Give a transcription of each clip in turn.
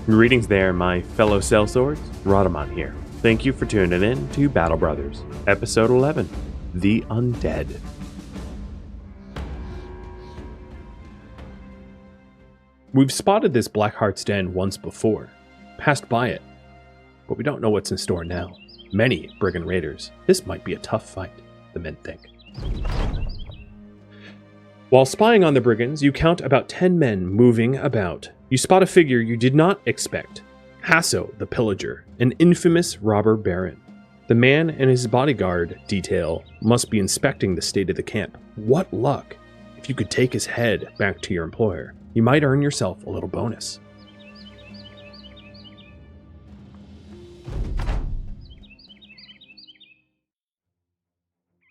Greetings there, my fellow sellswords. Rodamon here. Thank you for tuning in to Battle Brothers, Episode 11, The Undead. We've spotted this Blackheart's Den once before, passed by it, but we don't know what's in store now. Many brigand raiders. This might be a tough fight, the men think. While spying on the brigands, you count about 10 men moving about. You spot a figure you did not expect. Hasso, the pillager, an infamous robber baron. The man and his bodyguard detail must be inspecting the state of the camp. What luck! If you could take his head back to your employer, you might earn yourself a little bonus.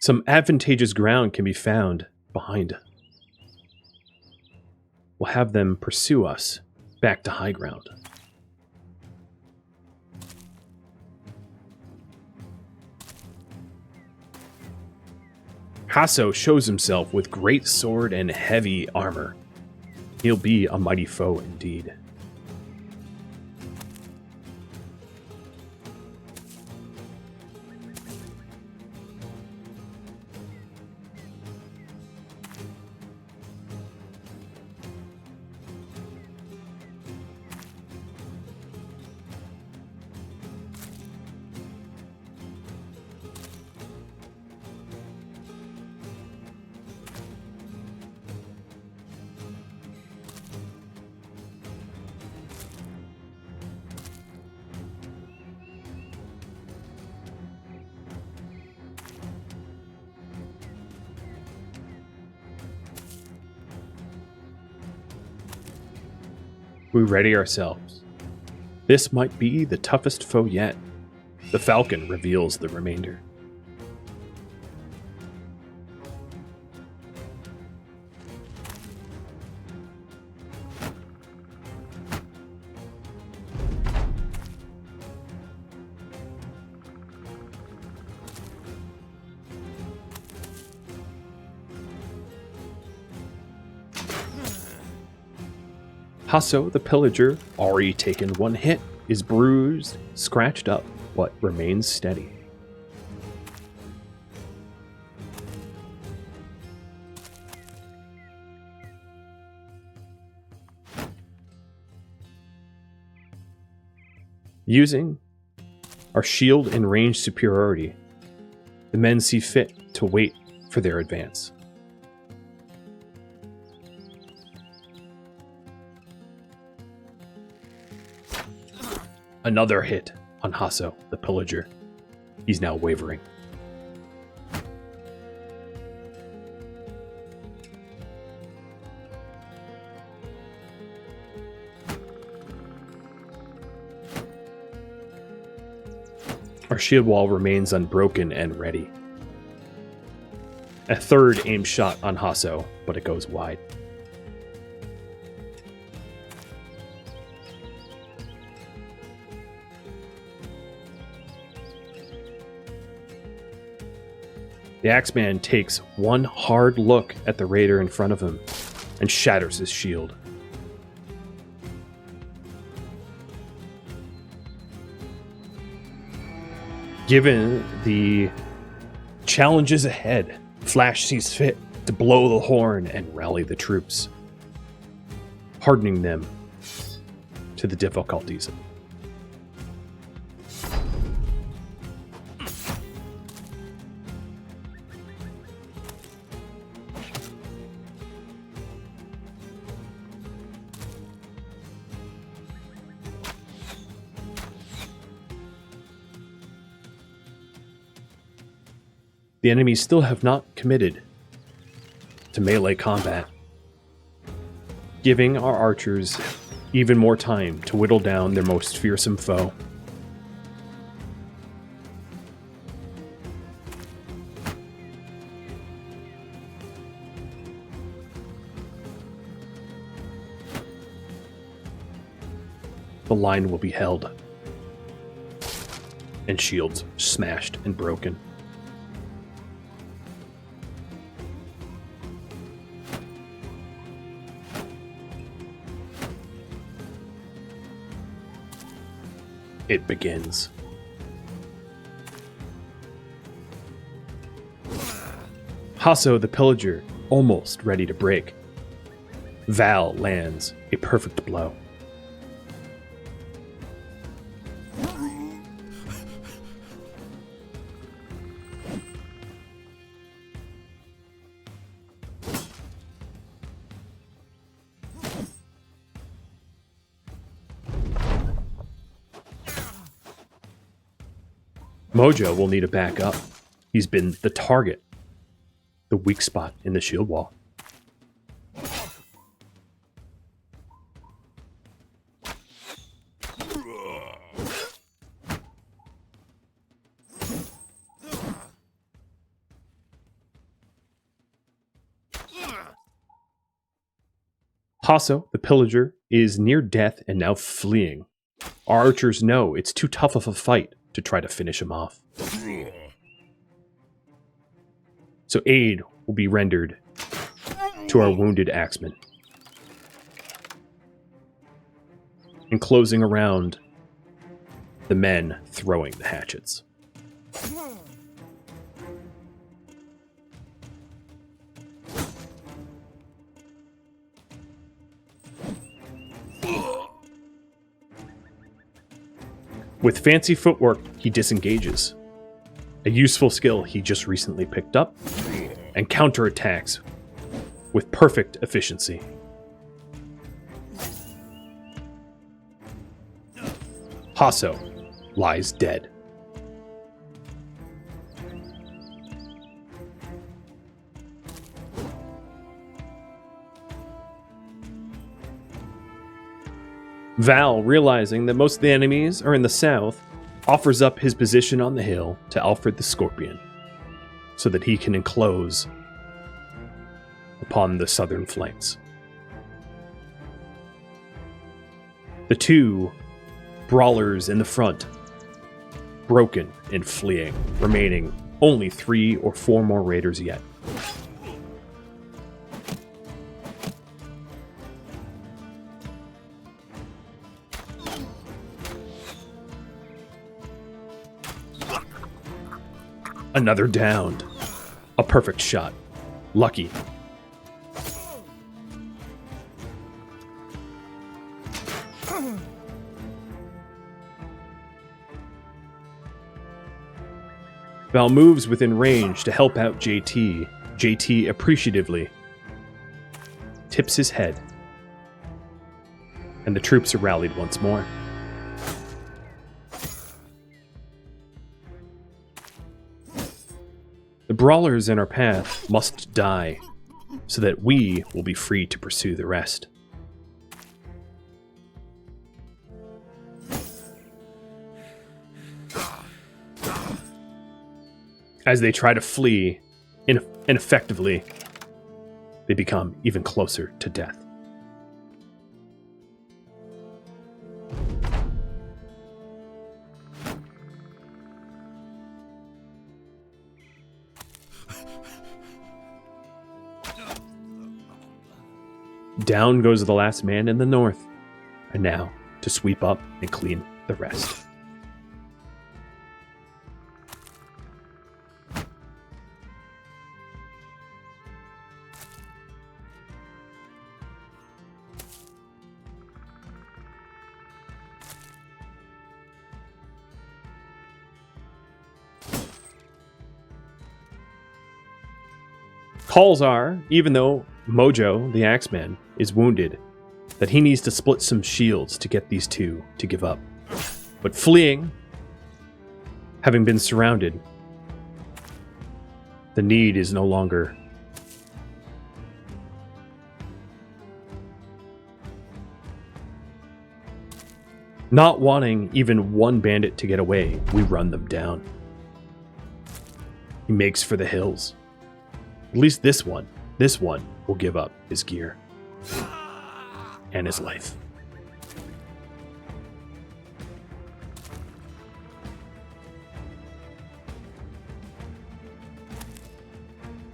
Some advantageous ground can be found behind. We'll have them pursue us back to high ground. Hasso shows himself with great sword and heavy armor. He'll be a mighty foe indeed. We ready ourselves. This might be the toughest foe yet. The Falcon reveals the remainder. Hasso, the pillager, already taken one hit, is bruised, scratched up, but remains steady. Using our shield and range superiority, the men see fit to wait for their advance. Another hit on Hasso, the pillager. He's now wavering. Our shield wall remains unbroken and ready. A third aim shot on Hasso, but it goes wide. The Axeman takes one hard look at the raider in front of him and shatters his shield. Given the challenges ahead, Flash sees fit to blow the horn and rally the troops, hardening them to the difficulties. The enemies still have not committed to melee combat, giving our archers even more time to whittle down their most fearsome foe. The line will be held, and shields smashed and broken. It begins. Hasso the Pillager, almost ready to break. Val lands a perfect blow. Mojo will need to back up. He's been the target, the weak spot in the shield wall. Hasso, the Pillager, is near death and now fleeing. Our archers know it's too tough of a fight to try to finish him off. So aid will be rendered to our wounded axemen. And closing around the men throwing the hatchets. With fancy footwork, he disengages. A useful skill he just recently picked up, and counterattacks with perfect efficiency. Hasso lies dead. Val, realizing that most of the enemies are in the south, offers up his position on the hill to Alfred the Scorpion, so that he can enclose upon the southern flanks. The two brawlers in the front, broken and fleeing, remaining only 3 or 4 more raiders yet. Another downed. A perfect shot. Lucky. Val moves within range to help out JT. JT appreciatively tips his head, and the troops are rallied once more. The brawlers in our path must die, so that we will be free to pursue the rest. As they try to flee, ineffectively, they become even closer to death. Down goes the last man in the north, and now to sweep up and clean the rest. Calls are, even though Mojo, the Axeman, is wounded, that he needs to split some shields to get these two to give up. But fleeing, having been surrounded, the need is no longer. Not wanting even one bandit to get away, we run them down. He makes for the hills. At least this one will give up his gear and his life.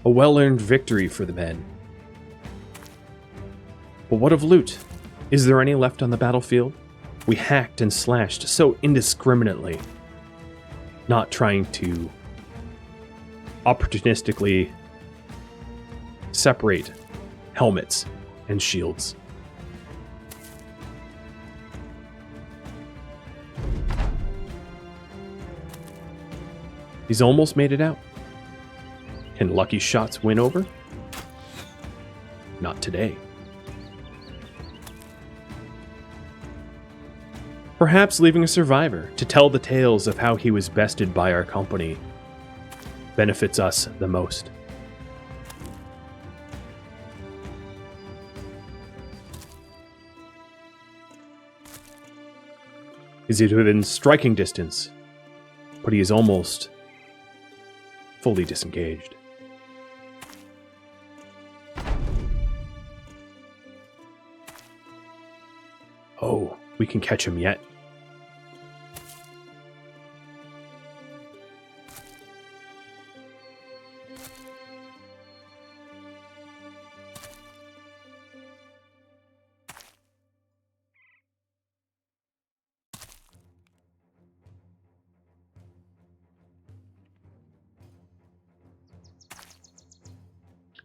A well-earned victory for the men. But what of loot? Is there any left on the battlefield? We hacked and slashed so indiscriminately, not trying to opportunistically separate helmets and shields. He's almost made it out. Can lucky shots win over? Not today. Perhaps leaving a survivor to tell the tales of how he was bested by our company benefits us the most. He is within striking distance, but he is almost fully disengaged. Oh, we can catch him yet.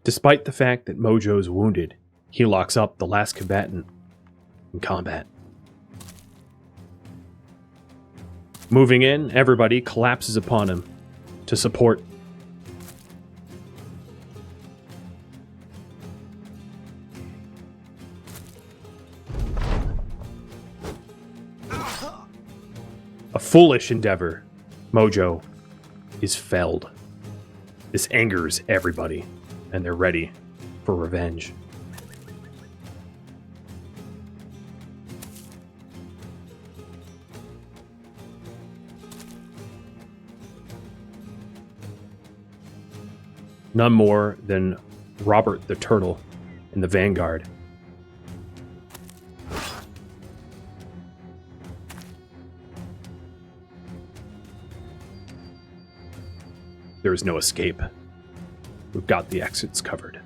Despite the fact that Mojo's wounded, he locks up the last combatant in combat. Moving in, everybody collapses upon him to support. A foolish endeavor. Mojo is felled. This angers everybody, and they're ready for revenge. None more than Robert the Turtle in the vanguard. There is no escape. We've got the exits covered.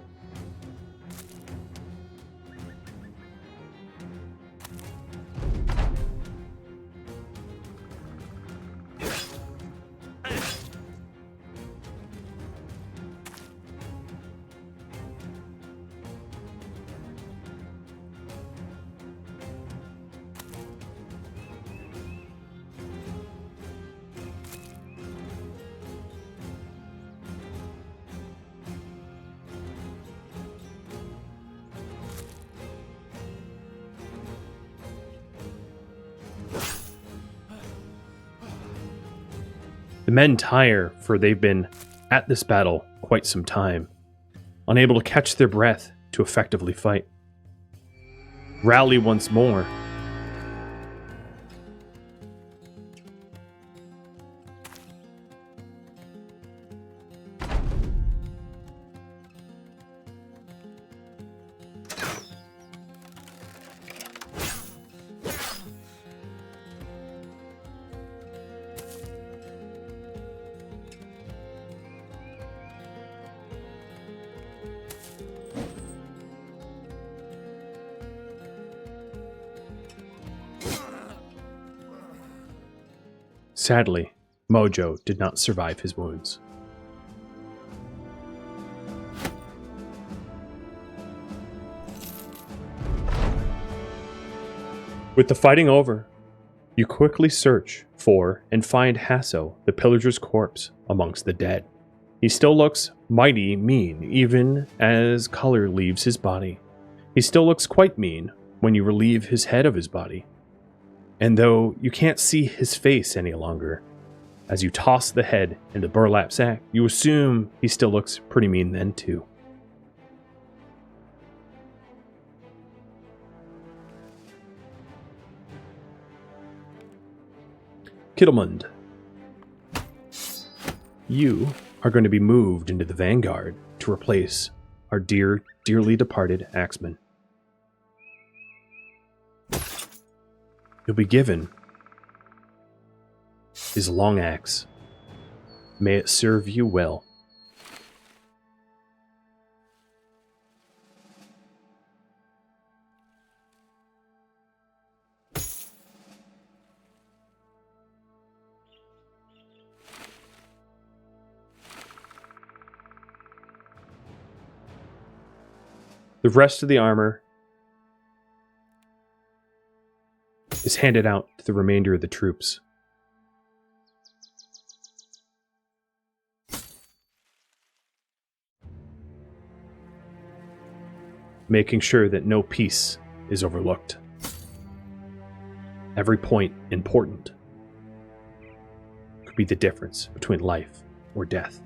The men tire, for they've been at this battle quite some time, unable to catch their breath to effectively fight. Rally once more. Sadly, Mojo did not survive his wounds. With the fighting over, you quickly search for and find Hasso, the pillager's corpse, amongst the dead. He still looks mighty mean, even as color leaves his body. He still looks quite mean when you relieve his head of his body. And though you can't see his face any longer, as you toss the head in the burlap sack, you assume he still looks pretty mean then too. Kittlemund, you are going to be moved into the vanguard to replace our dearly departed axeman. You'll be given his long axe. May it serve you well. The rest of the armor is handed out to the remainder of the troops. Making sure that no piece is overlooked. Every point important. Could be the difference between life or death.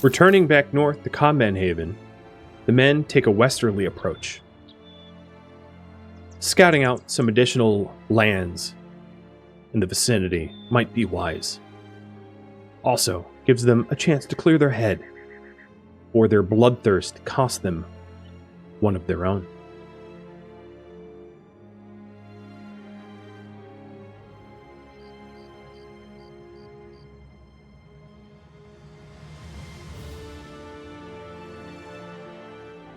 Returning back north to Combat Haven, the men take a westerly approach, scouting out some additional lands in the vicinity might be wise. Also, gives them a chance to clear their head, or their bloodthirst cost them one of their own.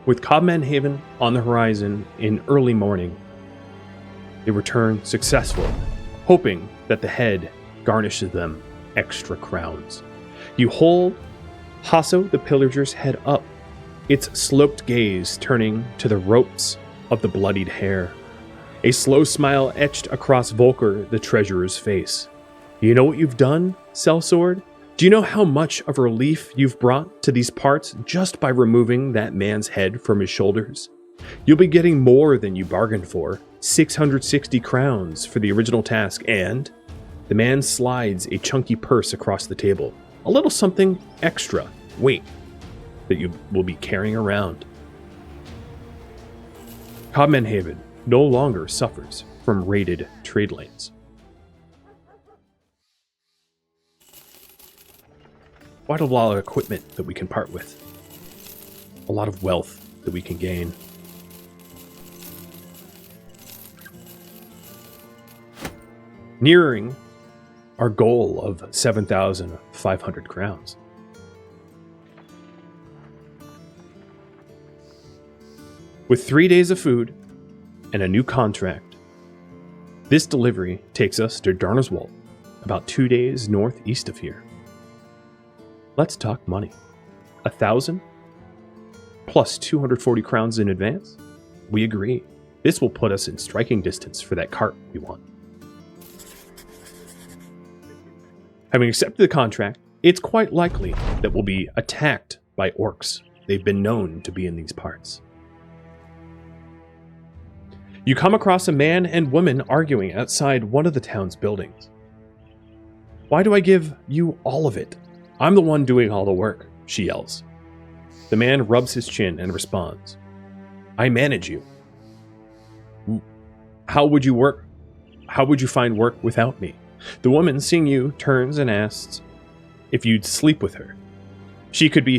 With Cobman Haven on the horizon in early morning, they return successful, hoping that the head garnishes them extra crowns. You hold Hasso the Pillager's head up, its sloped gaze turning to the ropes of the bloodied hair. A slow smile etched across Volker the Treasurer's face. You know what you've done, Sellsword? Do you know how much of relief you've brought to these parts just by removing that man's head from his shoulders? You'll be getting more than you bargained for, 660 crowns for the original task, and the man slides a chunky purse across the table. A little something extra weight that you will be carrying around. Cobman Haven no longer suffers from raided trade lanes. Quite a lot of equipment that we can part with. A lot of wealth that we can gain. Nearing our goal of 7,500 crowns. With 3 days of food and a new contract, this delivery takes us to Darnerswald, about 2 days northeast of here. Let's talk money. 1,000 plus 240 crowns in advance? We agree. This will put us in striking distance for that cart we want. Having accepted the contract, it's quite likely that we'll be attacked by orcs. They've been known to be in these parts. You come across a man and woman arguing outside one of the town's buildings. Why do I give you all of it? I'm the one doing all the work, she yells. The man rubs his chin and responds, I manage you. How would you work? How would you find work without me? The woman, seeing you, turns and asks if you'd sleep with her. She could be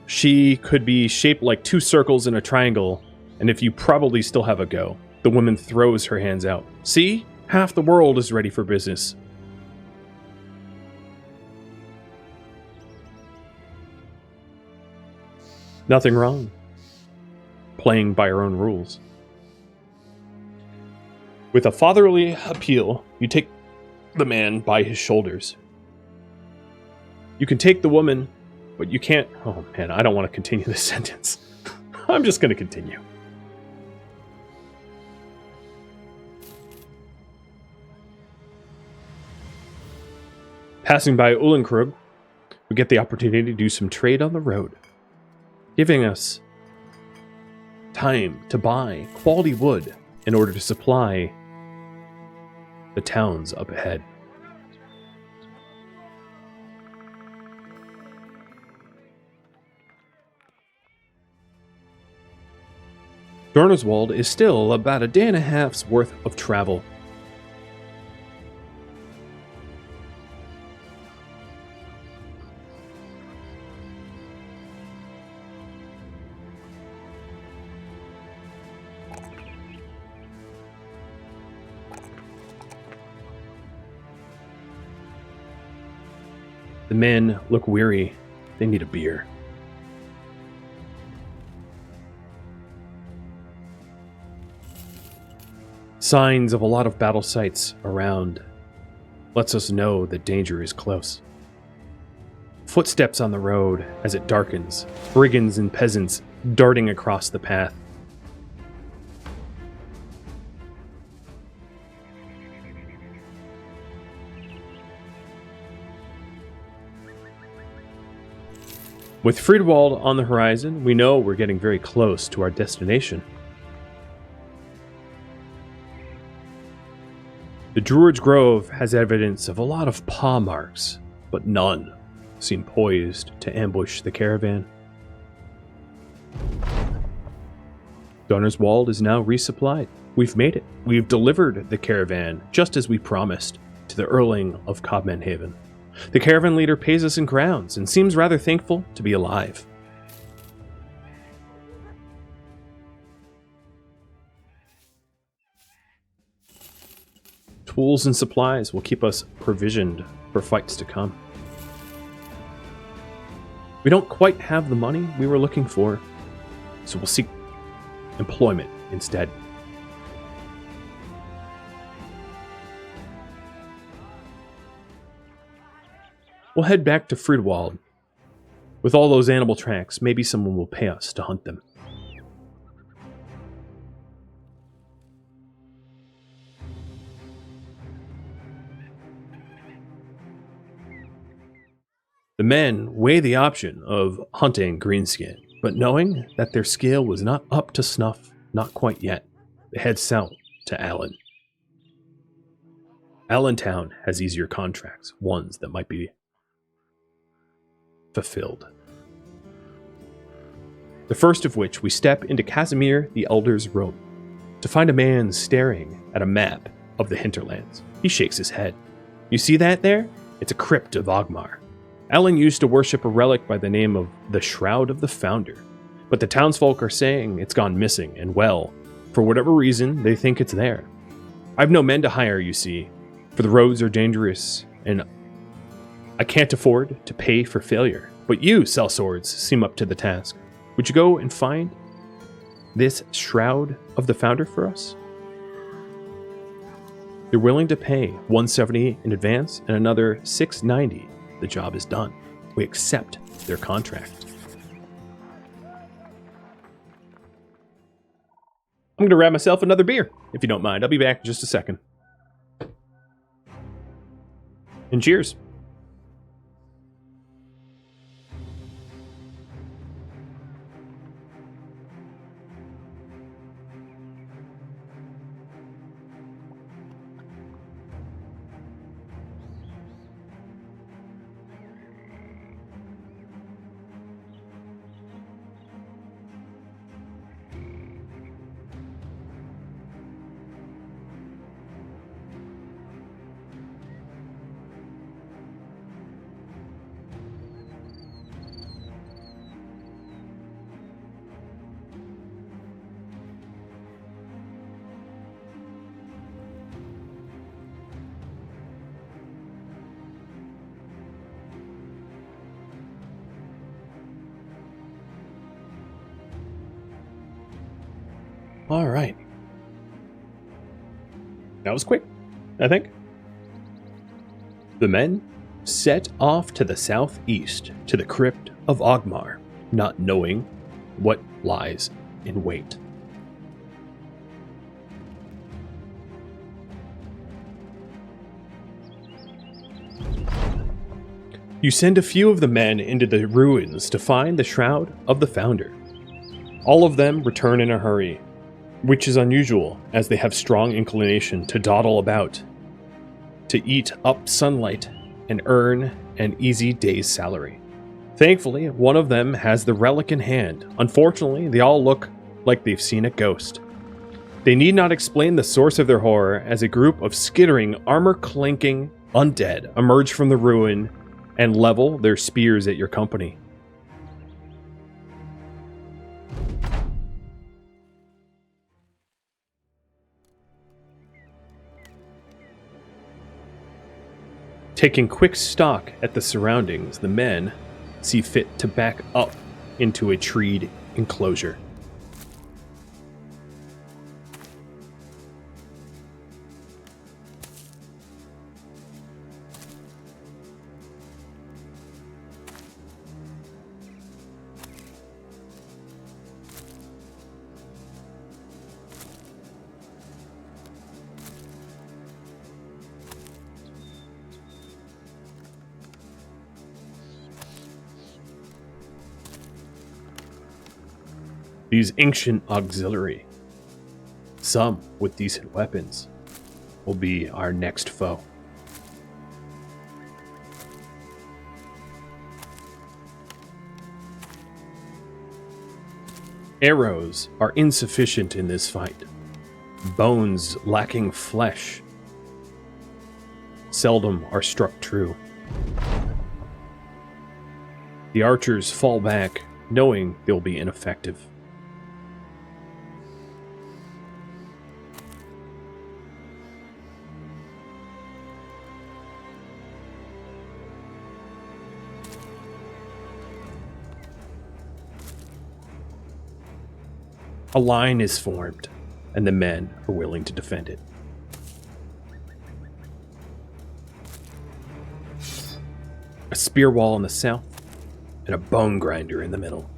shaped like 2 circles in a triangle, and if you probably still have a go. The woman throws her hands out. See? Half the world is ready for business. Nothing wrong. Playing by your own rules. With a fatherly appeal, you take the man by his shoulders. You can take the woman, but you can't... Oh man, I don't want to continue this sentence. I'm just going to continue. Passing by Uhlenkrug, we get the opportunity to do some trade on the road, giving us time to buy quality wood in order to supply the towns up ahead. Dornerswald is still about a day and a half's worth of travel. The men look weary. They need a beer. Signs of a lot of battle sites around lets us know that danger is close. Footsteps on the road as it darkens, brigands and peasants darting across the path. With Friedwald on the horizon, we know we're getting very close to our destination. The Druid's Grove has evidence of a lot of paw marks, but none seem poised to ambush the caravan. Donnerswald is now resupplied. We've made it. We've delivered the caravan, just as we promised, to the Earling of Cobmanhaven. The caravan leader pays us in crowns and seems rather thankful to be alive. Tools and supplies will keep us provisioned for fights to come. We don't quite have the money we were looking for, so we'll seek employment instead. We'll head back to Friedwald. With all those animal tracks, maybe someone will pay us to hunt them. The men weigh the option of hunting Greenskin, but knowing that their scale was not up to snuff, not quite yet, they head south to Allen. Allentown has easier contracts, ones that might be fulfilled. The first of which we step into Casimir the Elder's room to find a man staring at a map of the hinterlands. He shakes his head. You see that there? It's a crypt of Ogmar. Ellen used to worship a relic by the name of the Shroud of the Founder, but the townsfolk are saying it's gone missing, and well, for whatever reason, they think it's there. I've no men to hire, you see, for the roads are dangerous, and I can't afford to pay for failure. But you, sellswords, seem up to the task. Would you go and find this Shroud of the Founder for us? They're willing to pay $170 in advance and another $690. The job is done. We accept their contract. I'm going to grab myself another beer, if you don't mind. I'll be back in just a second. And cheers. All right. That was quick, I think. The men set off to the southeast to the crypt of Ogmar, not knowing what lies in wait. You send a few of the men into the ruins to find the Shroud of the Founder. All of them return in a hurry, which is unusual, as they have strong inclination to dawdle about, to eat up sunlight and earn an easy day's salary. Thankfully, one of them has the relic in hand. Unfortunately, they all look like they've seen a ghost. They need not explain the source of their horror, as a group of skittering, armor-clanking undead emerge from the ruin and level their spears at your company. Taking quick stock at the surroundings, the men see fit to back up into a treed enclosure. These ancient auxiliary, some with decent weapons, will be our next foe. Arrows are insufficient in this fight. Bones lacking flesh seldom are struck true. The archers fall back, knowing they'll be ineffective. A line is formed, and the men are willing to defend it. A spear wall in the south, and a bone grinder in the middle.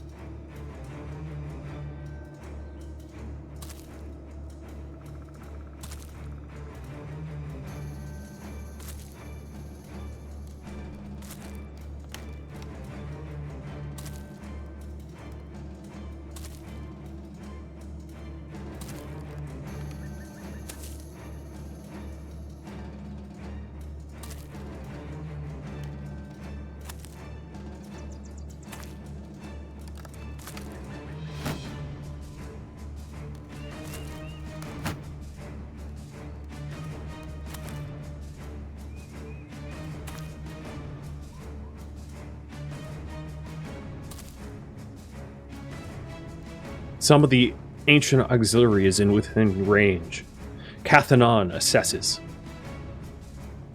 Some of the ancient auxiliary is within range. Cathanon assesses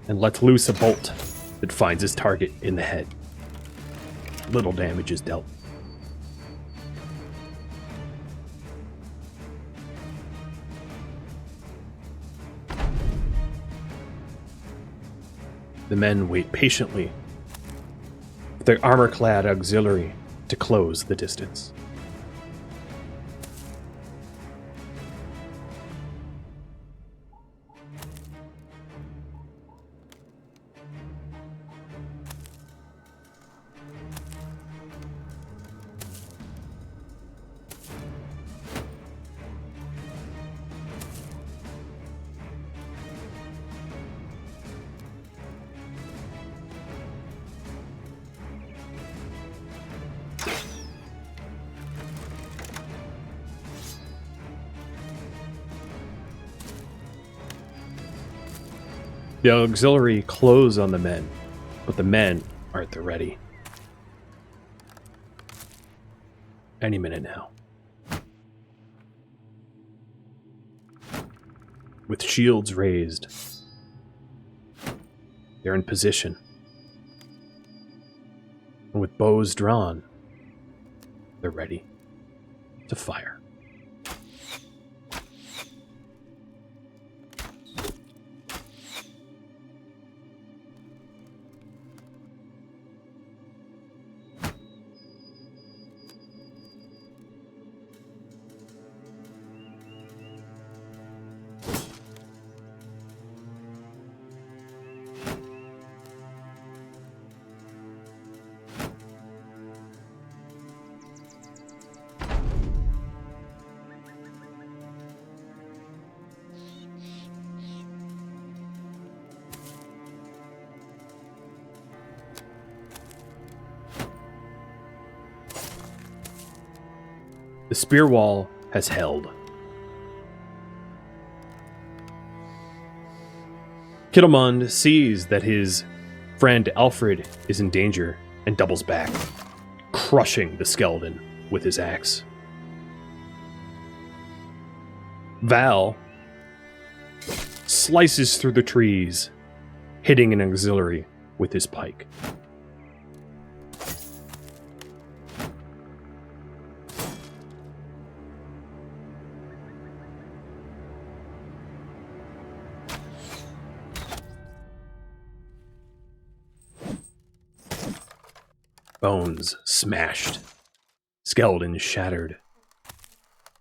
and lets loose a bolt that finds his target in the head. Little damage is dealt. The men wait patiently for their armor-clad auxiliary to close the distance. The auxiliary close on the men, but the men are at the ready. Any minute now. With shields raised, they're in position. And with bows drawn, they're ready to fire. The spear wall has held. Kittelmund sees that his friend Alfred is in danger and doubles back, crushing the skeleton with his axe. Val slices through the trees, hitting an auxiliary with his pike. Bones smashed, skeletons shattered,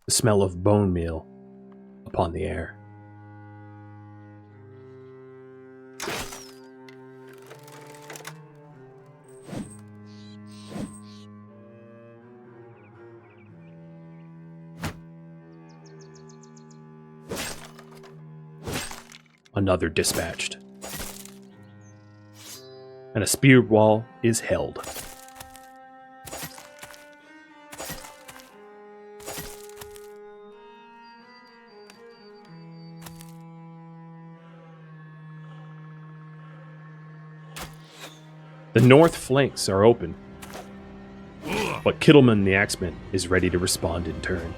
the smell of bone meal upon the air. Another dispatched, and a spear wall is held. The north flanks are open, but Kittleman the Axeman is ready to respond in turn.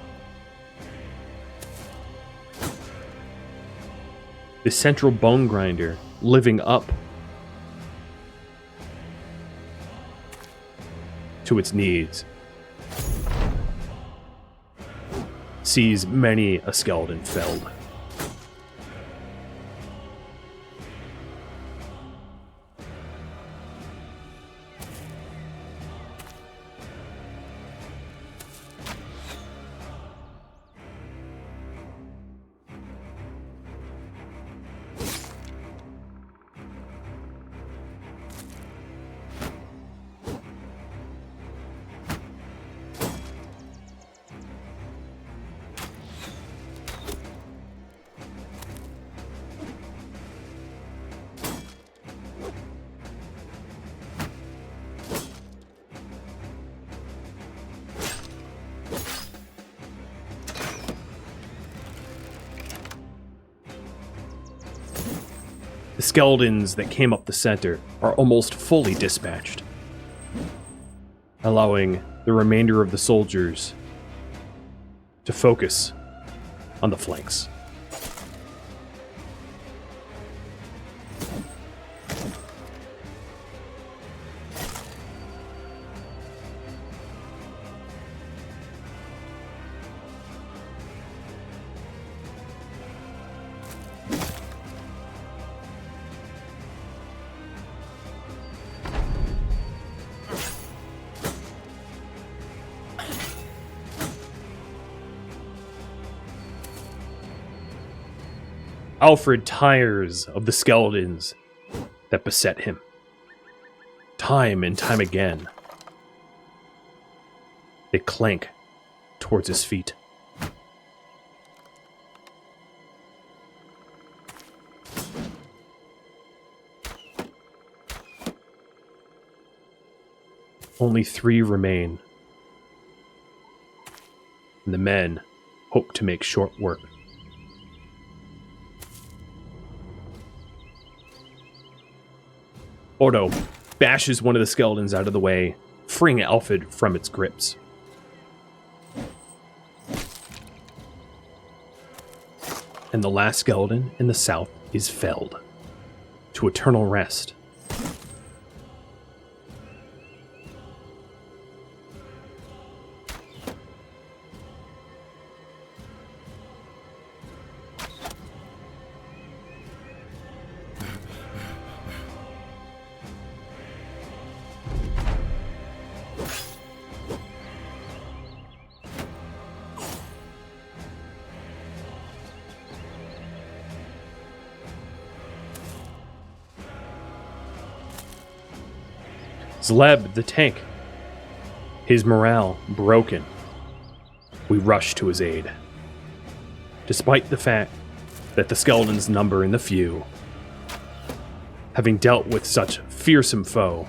The central bone grinder, living up to its needs, sees many a skeleton felled. The skeletons that came up the center are almost fully dispatched, allowing the remainder of the soldiers to focus on the flanks. Alfred tires of the skeletons that beset him. Time and time again, they clank towards his feet. Only 3 remain, and the men hope to make short work. Odo bashes one of the skeletons out of the way, freeing Alfred from its grips. And the last skeleton in the south is felled to eternal rest. Zleb, the tank, his morale broken. We rush to his aid. Despite the fact that the skeletons number in the few, having dealt with such fearsome foe,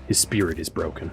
his spirit is broken.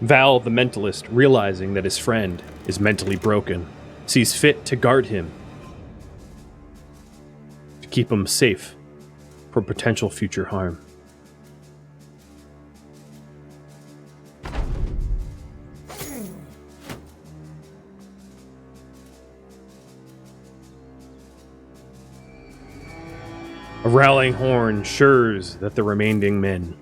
Val, the mentalist, realizing that his friend is mentally broken, sees fit to guard him, to keep him safe from potential future harm. A rallying horn ensures that the remaining men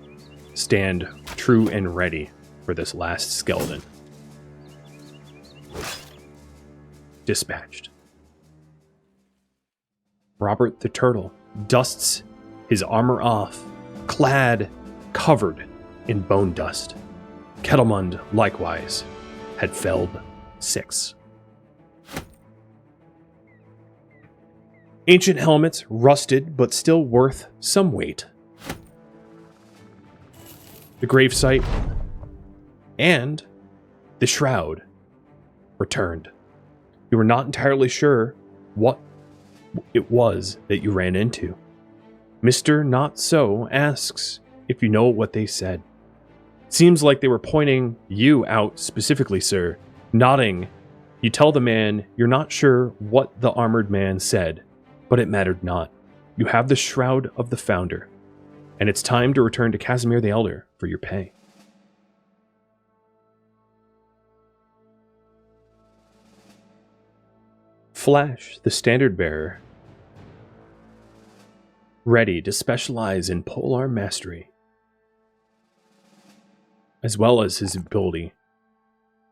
stand true and ready for this last skeleton. Dispatched. Robert the Turtle dusts his armor off, covered in bone dust. Kettlemund, likewise, had felled 6. Ancient helmets, rusted but still worth some weight. The gravesite and the shroud returned. You were not entirely sure what it was that you ran into. Mr. Not So asks if you know what they said. Seems like they were pointing you out specifically, sir. Nodding, you tell the man you're not sure what the armored man said, but it mattered not. You have the shroud of the founder, and it's time to return to Casimir the Elder for your pay. Flash, the standard bearer, ready to specialize in polearm mastery, as well as his ability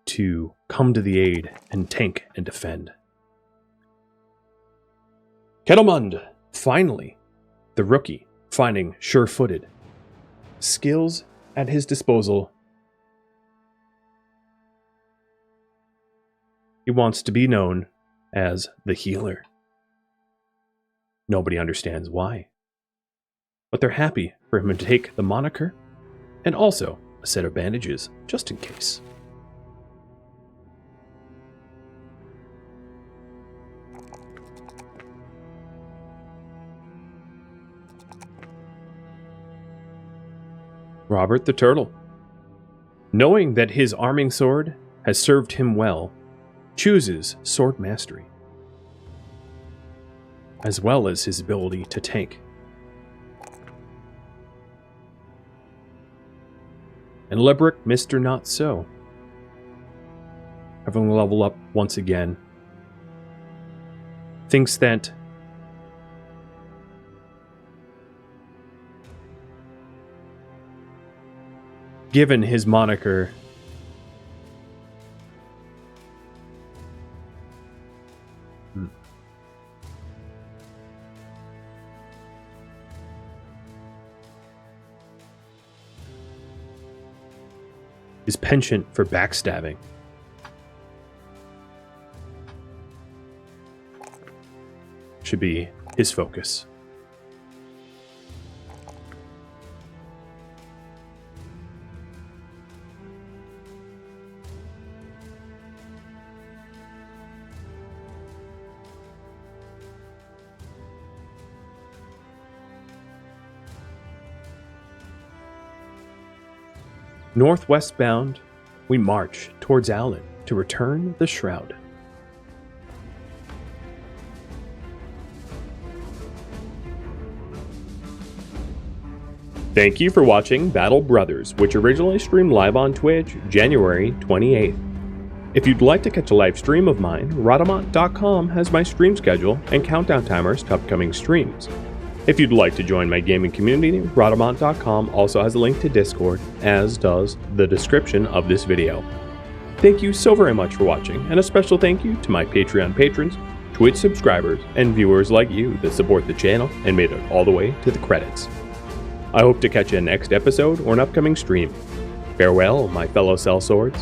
to come to the aid and tank and defend. Kettlemund, finally, the rookie, finding sure-footed. Skills at his disposal. He wants to be known as the healer. Nobody understands why. But they're happy for him to take the moniker and also a set of bandages, just in case. Robert the Turtle, knowing that his arming sword has served him well, chooses sword mastery, as well as his ability to tank. And Lebrick, Mr. Not So, having leveled up once again, thinks that given his moniker, his penchant for backstabbing should be his focus. Northwest bound, we march towards Allen to return the shroud. Thank you for watching Battle Brothers, which originally streamed live on Twitch January 28th. If you'd like to catch a live stream of mine, Rhodamont.com has my stream schedule and countdown timers to upcoming streams. If you'd like to join my gaming community, Rhodamont.com also has a link to Discord, as does the description of this video. Thank you so very much for watching, and a special thank you to my Patreon patrons, Twitch subscribers, and viewers like you that support the channel and made it all the way to the credits. I hope to catch you in the next episode or an upcoming stream. Farewell, my fellow sellswords.